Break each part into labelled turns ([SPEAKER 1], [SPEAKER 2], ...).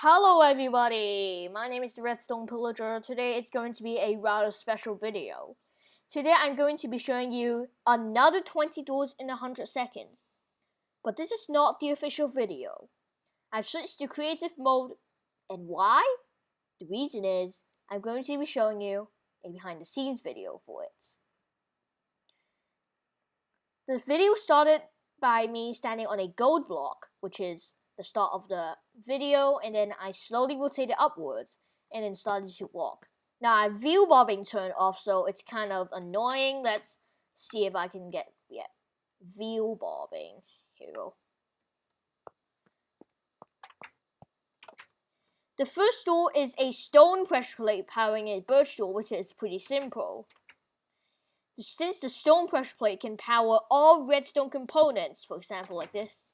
[SPEAKER 1] Hello everybody, my name is the Redstone Pillager. Today it's going to be a rather special video. Today I'm going to be showing you another 20 doors in 100 seconds. But this is not the official video. I've switched to creative mode, and why? The reason is I'm going to be showing you a behind the scenes video for it. The video started by me standing on a gold block, which is the start of the video, and then I slowly rotated upwards and then started to walk. Now I have view bobbing turned off, so it's kind of annoying. Let's see if I can get view bobbing. Here we go. The first door is a stone pressure plate powering a birch door, which is pretty simple. Since the stone pressure plate can power all redstone components, for example like this,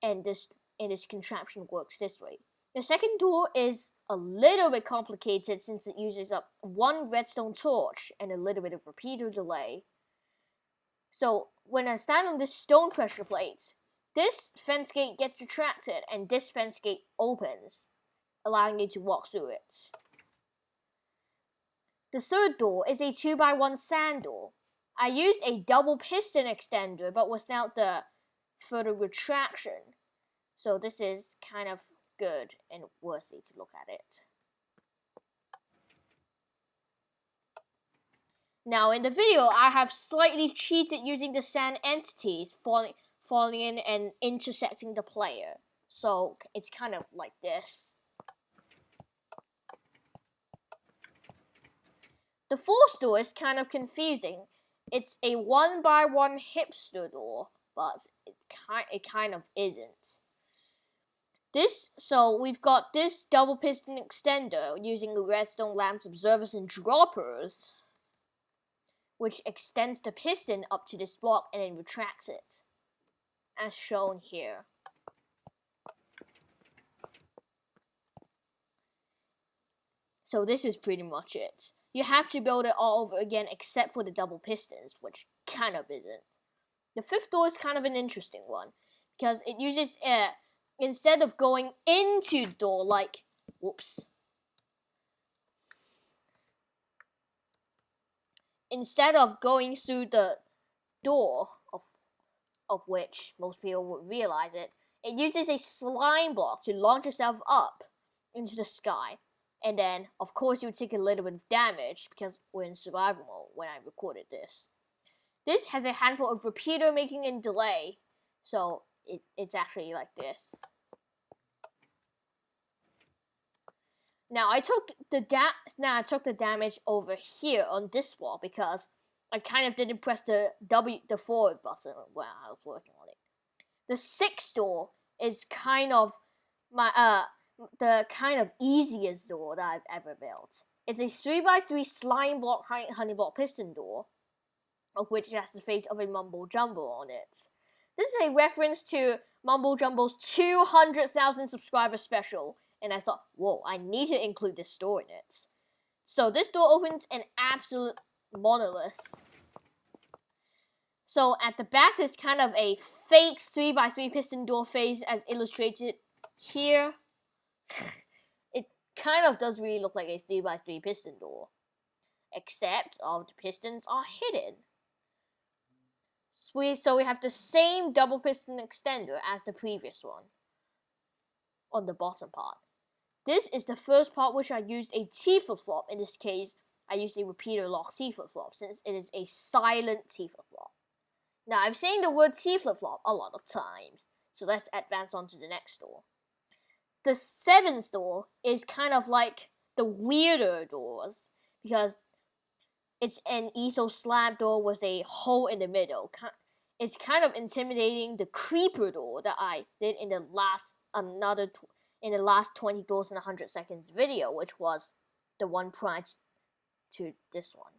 [SPEAKER 1] and this contraption works this way. The second door is a little bit complicated since it uses up one redstone torch and a little bit of repeater delay. So when I stand on this stone pressure plate, this fence gate gets retracted and this fence gate opens, allowing me to walk through it. The third door is a 2x1 sand door. I used a double piston extender, but without the further retraction. So this is kind of good and worthy to look at it. Now in the video, I have slightly cheated using the sand entities falling in and intersecting the player. So it's kind of like this. The fourth door is kind of confusing. It's a 1x1 hipster door, but it kind of isn't. So we've got this double piston extender using the redstone lamps, observers, and droppers, which extends the piston up to this block and then retracts it, as shown here. So this is pretty much it. You have to build it all over again except for the double pistons, which kind of isn't. The fifth door is kind of an interesting one, because it uses instead of going into the door like, instead of going through the door, of which most people would realize it, it uses a slime block to launch yourself up into the sky. And then, of course, you would take a little bit of damage because we're in survival mode when I recorded this. This has a handful of repeater making and delay, so it's actually like this. Now I took the damage over here on this wall because I kind of didn't press the forward button when I was working on it. The sixth door is kind of the kind of easiest door that I've ever built. It's a 3x3 slime block honey block piston door, of which it has the fate of a Mumbo Jumbo on it. This is a reference to Mumbo Jumbo's 200,000 subscriber special, and I thought, whoa, I need to include this door in it. So this door opens an absolute monolith. So at the back, there's kind of a fake 3x3 piston door face as illustrated here. It kind of does really look like a 3x3 piston door, except all the pistons are hidden. So we have the same double piston extender as the previous one on the bottom part. This is the first part which I used a T flip-flop. In this case, I used a repeater lock T flip-flop since it is a silent T flip-flop. Now, I've seen the word T flip-flop a lot of times, so let's advance on to the next door. The seventh door is kind of like the weirder doors because it's an ethos slab door with a hole in the middle. It's kind of intimidating the creeper door that I did in the last 20 doors in 100 seconds video, which was the one prior to this one.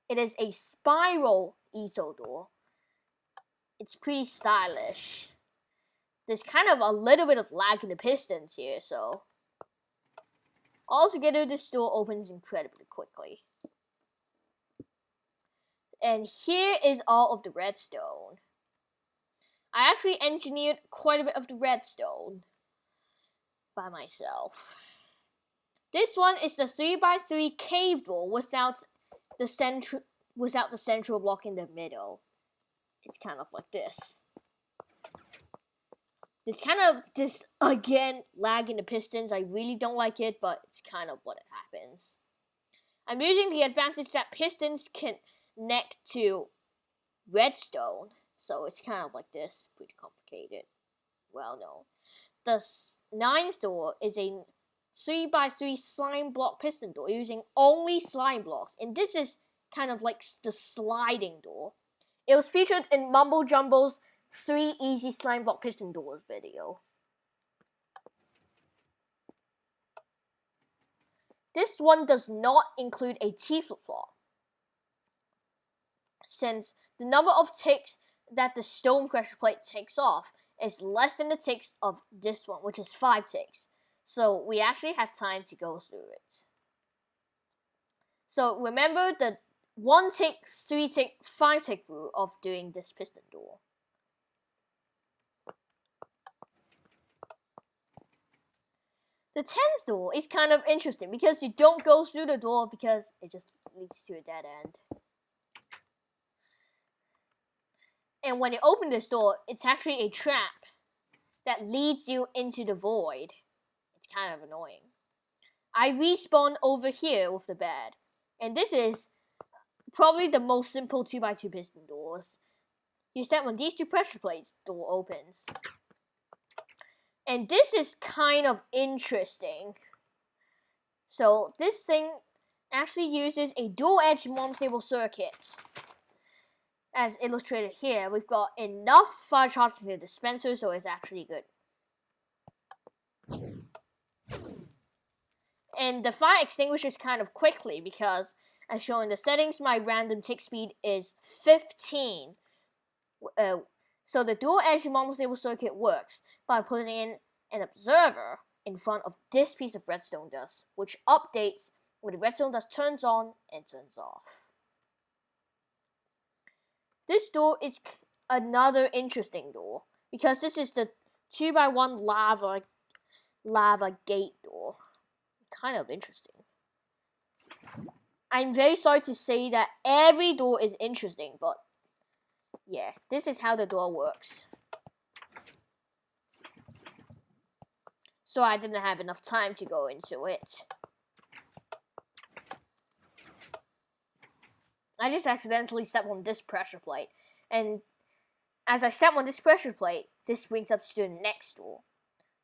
[SPEAKER 1] It is a spiral ethos door. It's pretty stylish. There's kind of a little bit of lag in the pistons here, so altogether this door opens incredibly quickly. And here is all of the redstone. I actually engineered quite a bit of the redstone by myself. This one is the 3x3 cave door without the central block in the middle. It's kind of like this. This again lag in the pistons. I really don't like it, but it's kind of what it happens. I'm using the advantage that pistons can connect to redstone, so it's kind of like this. Pretty complicated. Well, no. The 9th door is a 3x3 slime block piston door using only slime blocks, and this is kind of like the sliding door. It was featured in Mumble Jumble's 3 easy slime block piston doors video. This one does not include a T flip-flop, since the number of ticks that the stone pressure plate takes off is less than the ticks of this one, which is 5 ticks. So we actually have time to go through it. So remember the 1 tick, 3 tick, 5 tick rule of doing this piston door. The 10th door is kind of interesting because you don't go through the door because it just leads to a dead end. And when you open this door, it's actually a trap that leads you into the void. It's kind of annoying. I respawn over here with the bed. And this is probably the most simple 2x2 piston doors. You step on these 2 pressure plates, door opens. And this is kind of interesting. So this thing actually uses a dual edge monostable circuit. As illustrated here, we've got enough fire charge in the dispenser, so it's actually good. And the fire extinguishes kind of quickly because, as shown in the settings, my random tick speed is 15. So the dual edge monostable circuit works by putting in an observer in front of this piece of redstone dust, which updates when the redstone dust turns on and turns off. This door is another interesting door because this is the 2x1 lava gate door. Kind of interesting. I'm very sorry to say that every door is interesting, but yeah, this is how the door works. So I didn't have enough time to go into it. I just accidentally stepped on this pressure plate, and as I step on this pressure plate, this brings us to the next door.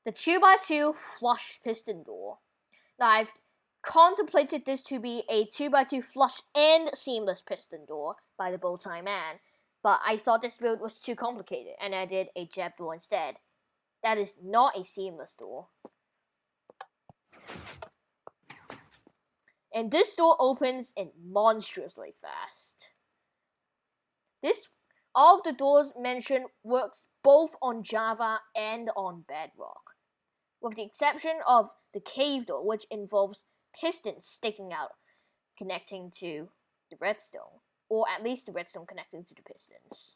[SPEAKER 1] The 2x2 flush piston door. Now I've contemplated this to be a 2x2 flush and seamless piston door by the Bowtie Man, but I thought this build was too complicated and I did a jab door instead. That is not a seamless door. And this door opens in monstrously fast. All of the doors mentioned works both on Java and on Bedrock, with the exception of the cave door, which involves pistons sticking out, connecting to the redstone, or at least the redstone connecting to the pistons.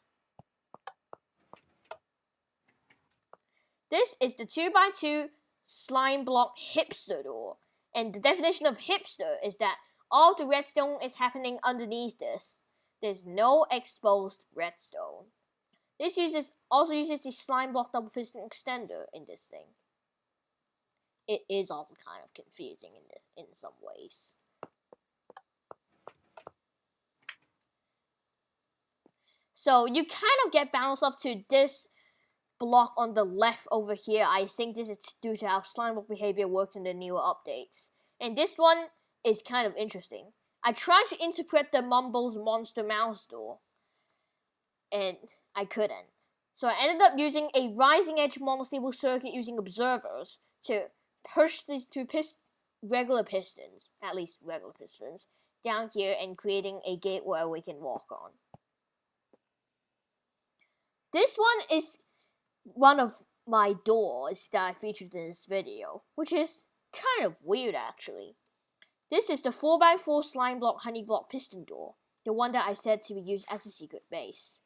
[SPEAKER 1] This is the 2x2 slime block hipster door, and the definition of hipster is that all of the redstone is happening underneath this. There's no exposed redstone. This also uses the slime block double piston extender in this thing. It is also kind of confusing in some ways. So you kind of get bounced off to this block on the left over here. I think this is due to how slime block behavior worked in the newer updates. And this one is kind of interesting. I tried to interpret the Mumble's Monster Mouse door, and I couldn't. So I ended up using a rising edge monostable circuit using observers to push these 2 regular pistons, at least regular pistons, down here and creating a gate where we can walk on. This one is one of my doors that I featured in this video, which is kind of weird actually. This is the 4x4 slime block honey block piston door, the one that I said to be used as a secret base.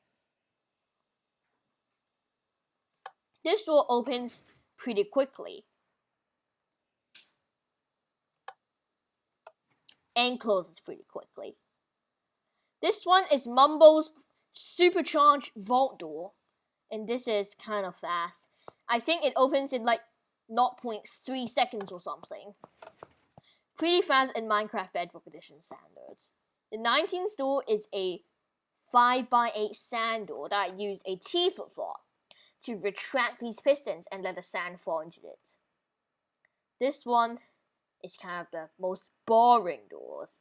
[SPEAKER 1] This door opens pretty quickly and closes pretty quickly. This one is Mumbo's supercharged vault door, and this is kind of fast. I think it opens in like 0.3 seconds or something. Pretty fast in Minecraft Bedrock Edition standards. The 19th door is a 5x8 sand door that I used a T-flip flop to retract these pistons and let the sand fall into it. This one is kind of the most boring doors.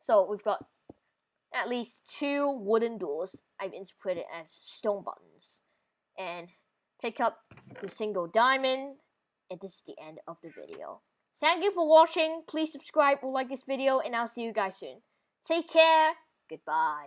[SPEAKER 1] So we've got at least 2 wooden doors I've interpreted as stone buttons. And pick up the single diamond, and this is the end of the video. Thank you for watching. Please subscribe or like this video, and I'll see you guys soon. Take care. Goodbye.